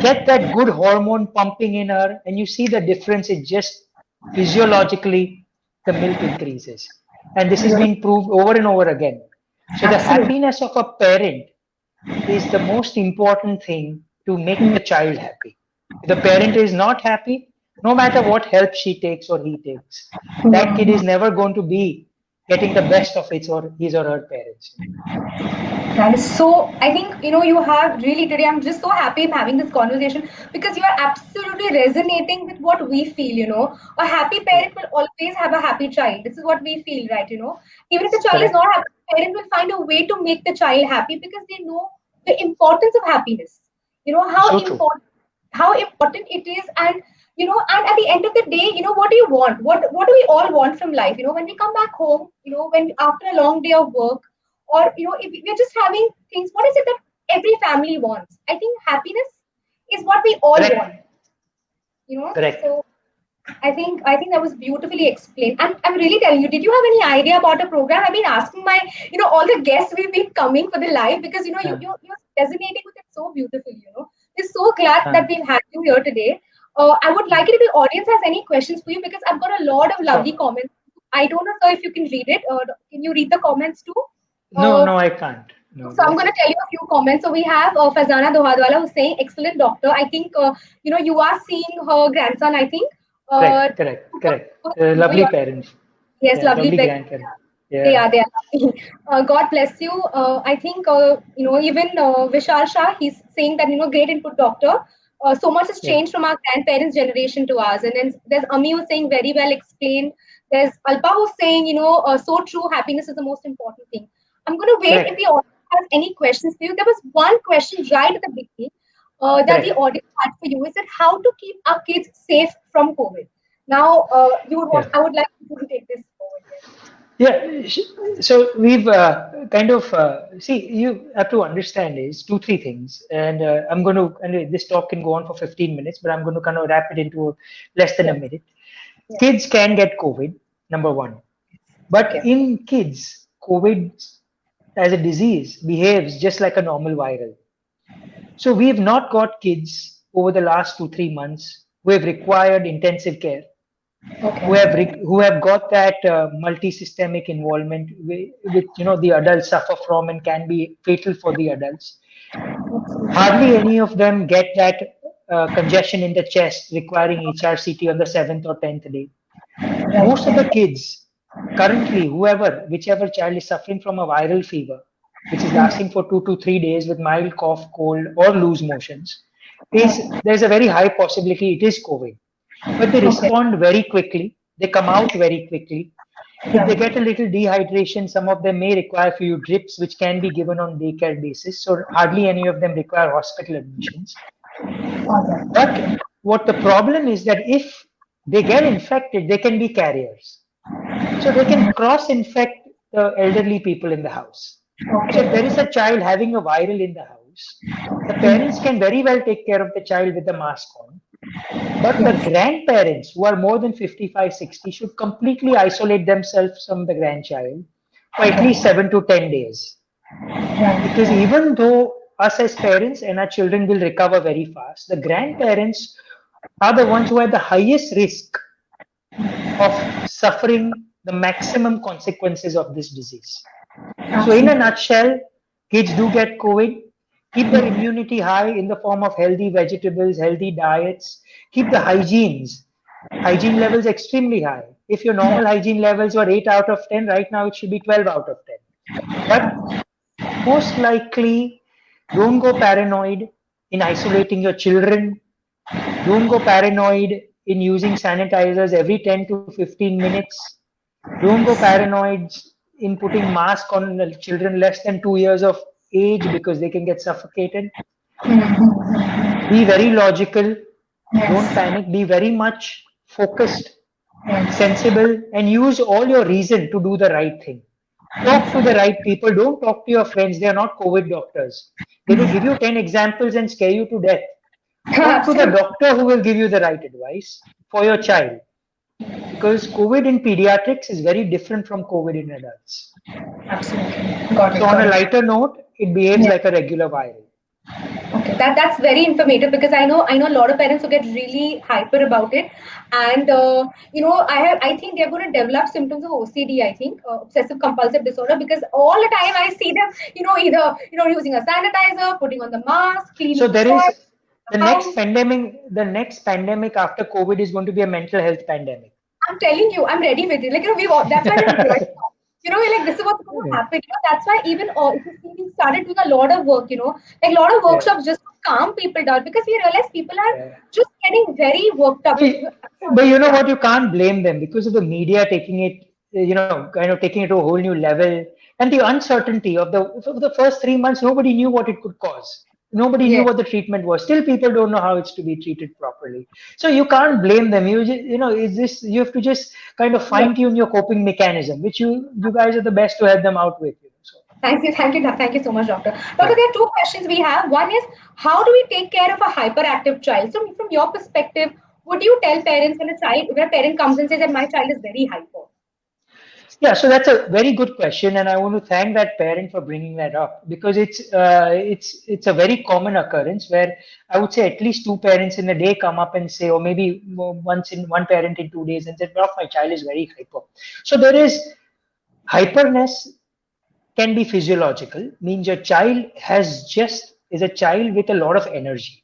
get that good hormone pumping in her, and you see the difference. It just physiologically the milk increases. And this has been proved over and over again. So the Absolutely. happiness of a parent is the most important thing to make the child happy. If the parent is not happy, no matter what help she takes or he takes, that kid is never going to be getting the best of his or her parents. That is so. I think you have really today. I'm just so happy I'm having this conversation because you are absolutely resonating with what we feel. A happy parent Correct. will always have a happy child. This is what we feel, right? Even if the child is Correct. not happy, the parent will find a way to make the child happy because they know the importance of happiness. You know how So true. important how important it is, and and at the end of the day, what do you want? What do we all want from life? When we come back home, when after a long day of work or if we're just having things, what is it that every family wants? I think happiness is what we all Correct. want. Correct. So I think that was beautifully explained. And I'm really telling you, did you have any idea about a program? I've been asking my, all the guests we've been coming for the live because you're resonating with it so beautifully. We're so glad that we've had you here today. I would like it if the audience has any questions for you because I've got a lot of lovely comments. I don't know, sir, if you can read it. Can you read the comments too? No, I can't. No, So I'm going to tell you a few comments. So we have Fazana Dohadwala who's saying, excellent doctor. I think, you are seeing her grandson, I think. Correct. Lovely parents. Yes, Yeah, lovely lovely parents. grandparents. They are lovely. God bless you. I think, even Vishal Shah, he's saying that, great input, doctor. So much has changed from our grandparents' generation to ours. And then there's Ami who's saying very well explained. There's Alpa who's saying, so true, happiness is the most important thing. I'm going to wait if the audience has any questions for you. There was one question right at the beginning that the audience had for you. Is that how to keep our kids safe from COVID? Now, I would like you to take this forward. So we've see, you have to understand is 2, 3 things, and I'm going to, and this talk can go on for 15 minutes, but I'm going to kind of wrap it into less than a minute. Kids can get COVID, number one, but in kids, COVID as a disease behaves just like a normal viral. So we've not got kids over the last 2, 3 months who have required intensive care, who have got that multi-systemic involvement which the adults suffer from and can be fatal for the adults. Hardly any of them get that congestion in the chest requiring HRCT on the 7th or 10th day. Most of the kids currently, whichever child is suffering from a viral fever, which is lasting for 2 to 3 days with mild cough, cold, or loose motions, there's a very high possibility it is COVID. But they respond very quickly. They come out very quickly. If they get a little dehydration, some of them may require a few drips, which can be given on daycare basis. So hardly any of them require hospital admissions. But what the problem is that if they get infected, they can be carriers. So they can cross-infect the elderly people in the house. So if there is a child having a viral in the house, the parents can very well take care of the child with the mask on. But the grandparents who are more than 55, 60 should completely isolate themselves from the grandchild for at least 7 to 10 days. Because even though us as parents and our children will recover very fast, the grandparents are the ones who are the highest risk of suffering the maximum consequences of this disease. So in a nutshell, kids do get COVID. Keep their immunity high in the form of healthy vegetables, healthy diets. Keep the hygiene levels extremely high. If your normal hygiene levels were 8 out of 10, right now it should be 12 out of 10. But most likely, don't go paranoid in isolating your children. Don't go paranoid in using sanitizers every 10 to 15 minutes. Don't go paranoid in putting mask on children less than 2 years of age because they can get suffocated. Be very logical. Don't panic. Be very much focused, sensible, and use all your reason to do the right thing. Talk to the right people. Don't talk to your friends. They are not COVID doctors. They will give you 10 examples and scare you to death. Talk to the doctor who will give you the right advice for your child. Because COVID in pediatrics is very different from COVID in adults. Absolutely. Got it. So on a lighter note, it behaves like a regular viral. Okay, that's very informative because I know a lot of parents who get really hyper about it, and I think they're going to develop symptoms of OCD. I think obsessive compulsive disorder because all the time I see them, either using a sanitizer, putting on the mask, cleaning. So there is the next pandemic. The next pandemic after COVID is going to be a mental health pandemic. I'm telling you, I'm ready with it. Like that's why we're right now. Like this is what's going to happen. That's why even if you see, we started doing a lot of work. Like a lot of workshops just to calm people down because we realize people are just getting very worked up. But you know what? You can't blame them because of the media taking it, kind of taking it to a whole new level, and the uncertainty of the first 3 months. Nobody knew what it could cause. Nobody knew what the treatment was. Still, people don't know how it's to be treated properly. So you can't blame them. You have to just kind of fine tune your coping mechanism, which you guys are the best to help them out with. So. Thank you so much, doctor. Doctor, there are 2 questions we have. One is, how do we take care of a hyperactive child? So, from your perspective, would you tell parents when a parent comes and says that my child is very hyper? Yeah, so that's a very good question, and I want to thank that parent for bringing that up, because it's a very common occurrence where I would say at least two parents in a day come up and say, or maybe one parent in 2 days and say, "Well, my child is very hyper." So there is hyperness can be physiological, means your child is a child with a lot of energy,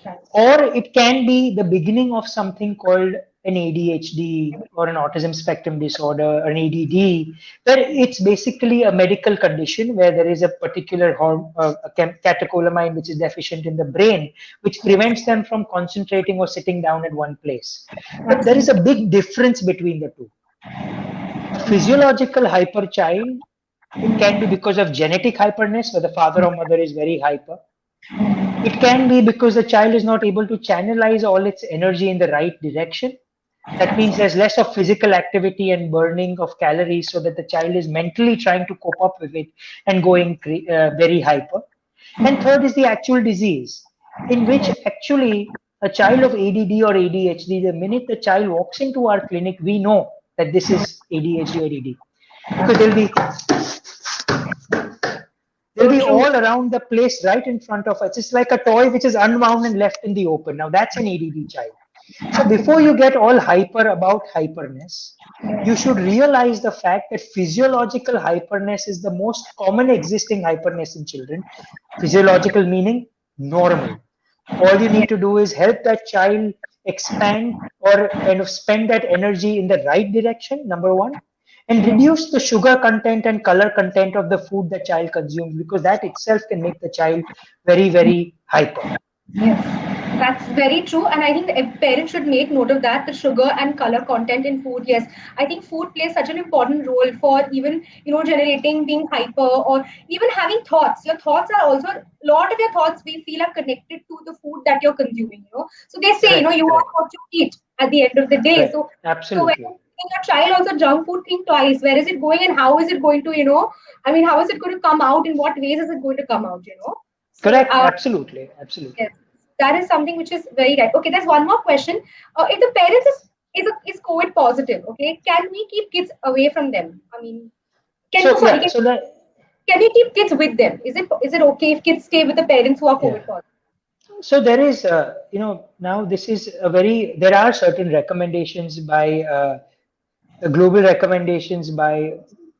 Right. or it can be the beginning of something called an ADHD or an autism spectrum disorder or an ADD, where it's basically a medical condition where there is a particular catecholamine which is deficient in the brain, which prevents them from concentrating or sitting down at one place. But there is a big difference between the two. A physiological hyper child, it can be because of genetic hyperness, where the father or mother is very hyper. It can be because the child is not able to channelize all its energy in the right direction. That means there's less of physical activity and burning of calories, so that the child is mentally trying to cope up with it and going very hyper. And third is the actual disease, in which actually a child of ADD or ADHD, the minute the child walks into our clinic, we know that this is ADHD or ADD, because they'll be all around the place right in front of us. It's like a toy which is unwound and left in the open. Now that's an ADD child. So before you get all hyper about hyperness, you should realize the fact that physiological hyperness is the most common existing hyperness in children. Physiological meaning normal. All you need to do is help that child expand or kind of spend that energy in the right direction, number one, and reduce the sugar content and color content of the food the child consumes, because that itself can make the child very, very hyper. Yes, that's very true. And I think the parents should make note of that, the sugar and color content in food. Yes, I think food plays such an important role for even, generating being hyper or even having thoughts. Your thoughts are also, a lot of your thoughts we feel are connected to the food that you're consuming. So they say, Correct, you are correct. what you eat at the end of the day. Right. So when Absolutely. your child also junk food, think twice. Where is it going and how is it going to, how is it going to come out? In what ways is it going to come out? So, Correct. Absolutely. Absolutely. yes, that is something which is very right. Okay, there's one more question. If the parents is COVID positive, okay, can we keep kids away from them? I mean, So sorry, yeah. So that can we keep kids with them? Is it okay if kids stay with the parents who are yeah. COVID positive? So there is, now this is there are certain recommendations by global recommendations by,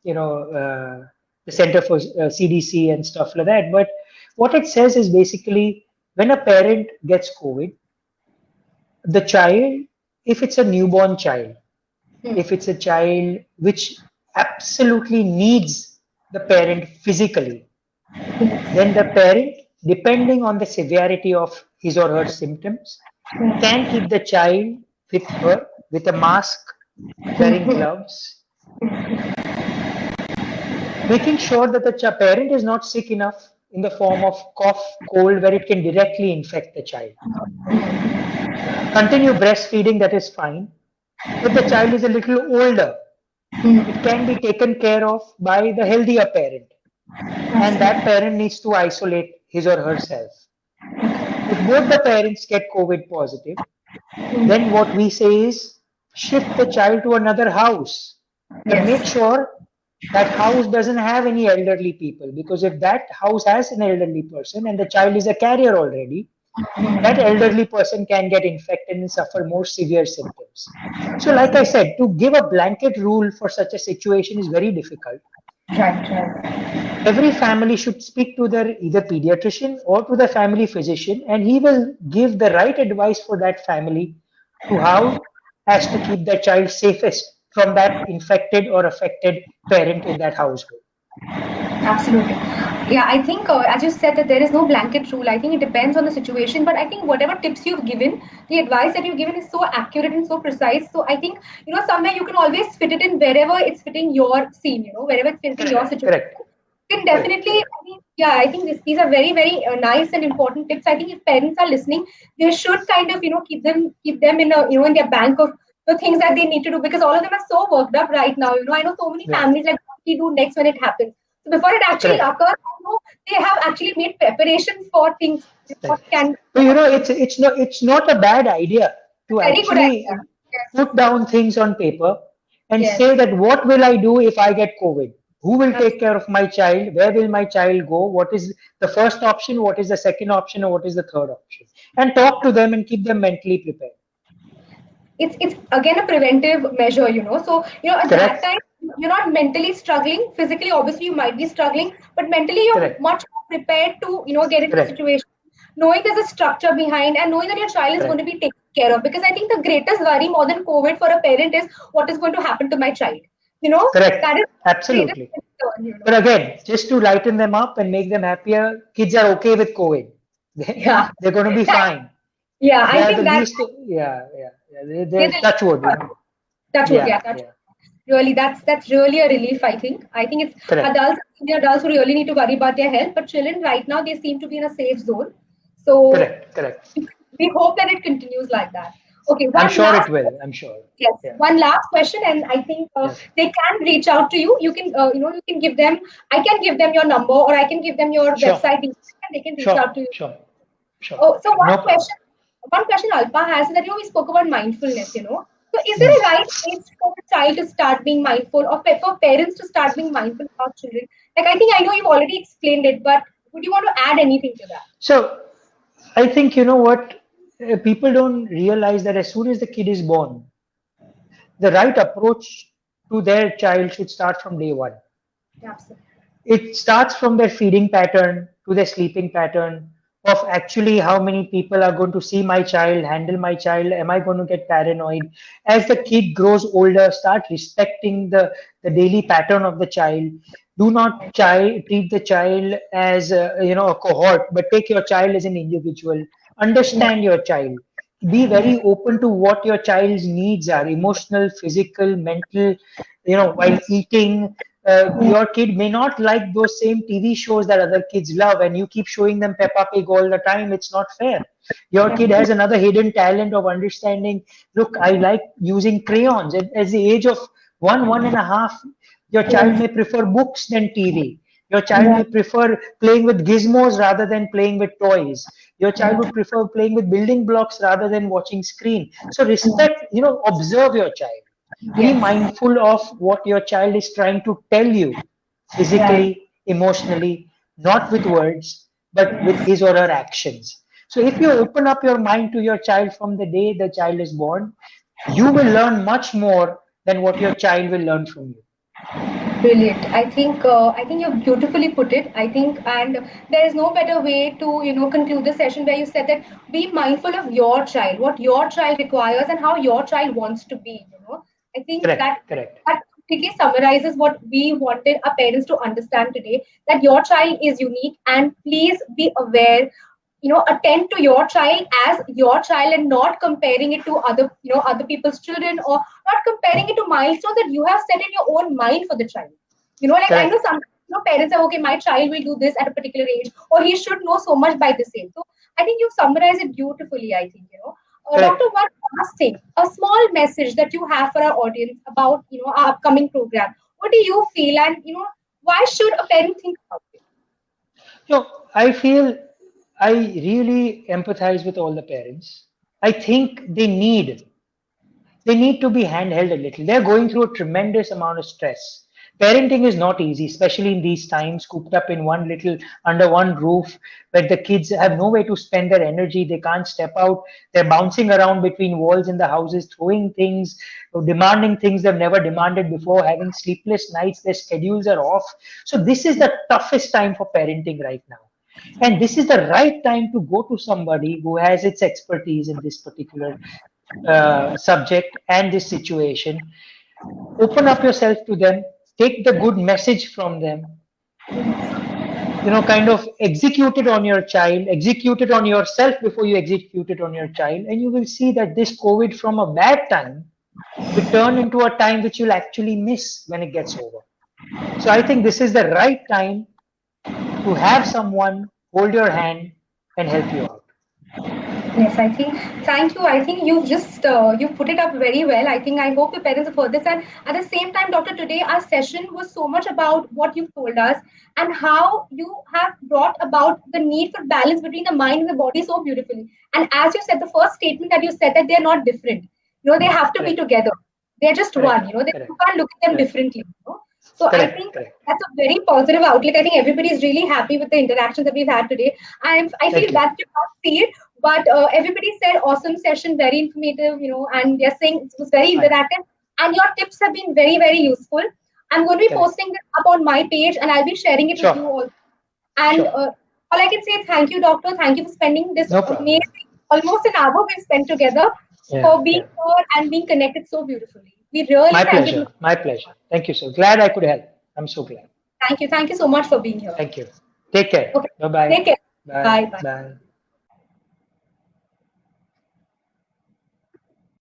the Center for CDC and stuff like that. But what it says is basically when a parent gets COVID, the child, if it's a newborn child, if it's a child which absolutely needs the parent physically, then the parent, depending on the severity of his or her symptoms, can keep the child with her with a mask, wearing gloves, making sure that the parent is not sick enough in the form of cough, cold, where it can directly infect the child. Continue breastfeeding, that is fine. If the child is a little older, it can be taken care of by the healthier parent, and that parent needs to isolate his or herself. If both the parents get COVID positive, then what we say is shift the child to another house, but make sure that house doesn't have any elderly people, because if that house has an elderly person and the child is a carrier already, that elderly person can get infected and suffer more severe symptoms. So like I said, to give a blanket rule for such a situation is very difficult. Right. Every family should speak to their either pediatrician or to the family physician, and he will give the right advice for that family to how has to keep their child safest from that infected or affected parent in that household. Absolutely. Yeah, I think as you said that there is no blanket rule. I think it depends on the situation. But I think whatever tips you've given, the advice that you've given is so accurate and so precise. So I think, somewhere you can always fit it in wherever it's fitting your scene, wherever it's fitting your situation. Correct. You can definitely, I think these are very, very nice and important tips. I think if parents are listening, they should kind of, keep them in in their bank of the things that they need to do, because all of them are so worked up right now. I know so many families like what we do next when it happens. So before it actually Correct. occurs, they have actually made preparations for things. What can So, it's not a bad idea to Very good idea. actually Yes. put down things on paper and Yes. say that what will I do if I get COVID? Who will take Absolutely. care of my child? Where will my child go? What is the first option? What is the second option? Or what is the third option? And talk to them and keep them mentally prepared. It's again a preventive measure, so at that Correct? time you're not mentally struggling. Physically, obviously, you might be struggling, but mentally you're Correct. much more prepared to get into the Correct. situation, knowing there's a structure behind and knowing that your child is going Correct. to be taken care of. Because I think the greatest worry more than COVID for a parent is what is going to happen to my child. Correct. That is the greatest Absolutely. concern. But again, just to lighten them up and make them happier, kids are okay with COVID. Yeah. They're going to be That, fine. yeah, They I are the think that least, yeah. they're They're the touch wood, least. Touch wood, Yeah, yeah, touch yeah. wood. Really, that's really a relief. I think it's Correct. adults, senior adults who really need to worry about their health, but children right now they seem to be in a safe zone. So Correct. Correct. we hope that it continues like that. Okay, I'm one sure last it will. I'm sure. yes, Yeah. one last question, and I think Yeah. they can reach out to you. You can you can give them. I can give them your number, or I can give them your Sure. website details, and they can reach Sure. out to you. Sure. Sure. Oh, so Sure. No problem. one question Alpa has is that we spoke about mindfulness. So is there Hmm. a right age for a child to start being mindful, or for parents to start being mindful about children? Like I think I know you've already explained it, but would you want to add anything to that? So I think you know what people don't realize that as soon as the kid is born, the right approach to their child should start from day one. Absolutely. It starts from their feeding pattern to their sleeping pattern of actually how many people are going to see my child, handle my child, am I going to get paranoid? As the kid grows older, start respecting the daily pattern of the child. Do not treat the child as a cohort, but take your child as an individual. Understand your child. Be very open to what your child's needs are, emotional, physical, mental. While eating, your kid may not like those same TV shows that other kids love, and you keep showing them Peppa Pig all the time. It's not fair. Your kid has another hidden talent of understanding. Look, I like using crayons. At the age of 1.5, your child may prefer books than TV. Your child may prefer playing with gizmos rather than playing with toys. Your child would prefer playing with building blocks rather than watching screen. So respect, observe your child. Be Yes. mindful of what your child is trying to tell you Right. physically, emotionally, not with words, but with his or her actions. So if you open up your mind to your child from the day the child is born, you will learn much more than what your child will learn from you. Brilliant. I think you've beautifully put it. I think, and there is no better way to conclude the session where you said that be mindful of your child, what your child requires, and how your child wants to be. I think that Correct, correct, that completely summarizes what we wanted our parents to understand today. That your child is unique, and please be aware. Attend to your child as your child and not comparing it to other people's children, or not comparing it to milestones that you have set in your own mind for the child. Like I know correct. some parents are okay, my child will do this at a particular age, or he should know so much by this age. So I think you've summarized it beautifully. I think Correct. Doctor, one last thing, a small message that you have for our audience about our upcoming program. What do you feel, and why should a parent think about it? I feel I really empathize with all the parents. I think they need to be handheld a little. They're going through a tremendous amount of stress. Parenting is not easy, especially in these times, cooped up in under one roof, where the kids have no way to spend their energy. They can't step out. They're bouncing around between walls in the houses, throwing things, demanding things they've never demanded before, having sleepless nights. Their schedules are off. So this is the toughest time for parenting right now. And this is the right time to go to somebody who has its expertise in this particular subject and this situation. Open up yourself to them, take the good message from them, kind of execute it on your child, execute it on yourself before you execute it on your child, and you will see that this COVID from a bad time will turn into a time which you'll actually miss when it gets over. So I think this is the right time to have someone hold your hand and help you out. Yes, I think. Thank you. I think you've just you put it up very well. I hope your parents have heard this. And at the same time, Doctor, today our session was so much about what you've told us and how you have brought about the need for balance between the mind and the body so beautifully. And as you said, the first statement that you said that they are not different. They have to be Correct. together. They're just one. Correct. You can't look at them Correct. differently. So I Correct. think Correct. that's a very positive outlook. I think everybody is really happy with the interactions that we've had today. I Thank feel you. that you can't see it, but everybody said awesome session, very informative, and they're saying it was very Fine. interactive, and your tips have been very, very useful. I'm going to be Correct. posting this up on my page, and I'll be sharing it with Sure. you all. And Sure. all I can say is thank you, doctor. Thank you for spending this No problem. amazing, almost an hour we've spent together Yeah. for being Yeah. here and being connected so beautifully. We really My thank you. pleasure. My pleasure. Thank you, sir. Glad I could help. I'm so glad. Thank you. Thank you so much for being here. Thank you. Take care. Okay. Bye-bye. Take care. Bye. Bye. Bye. Bye.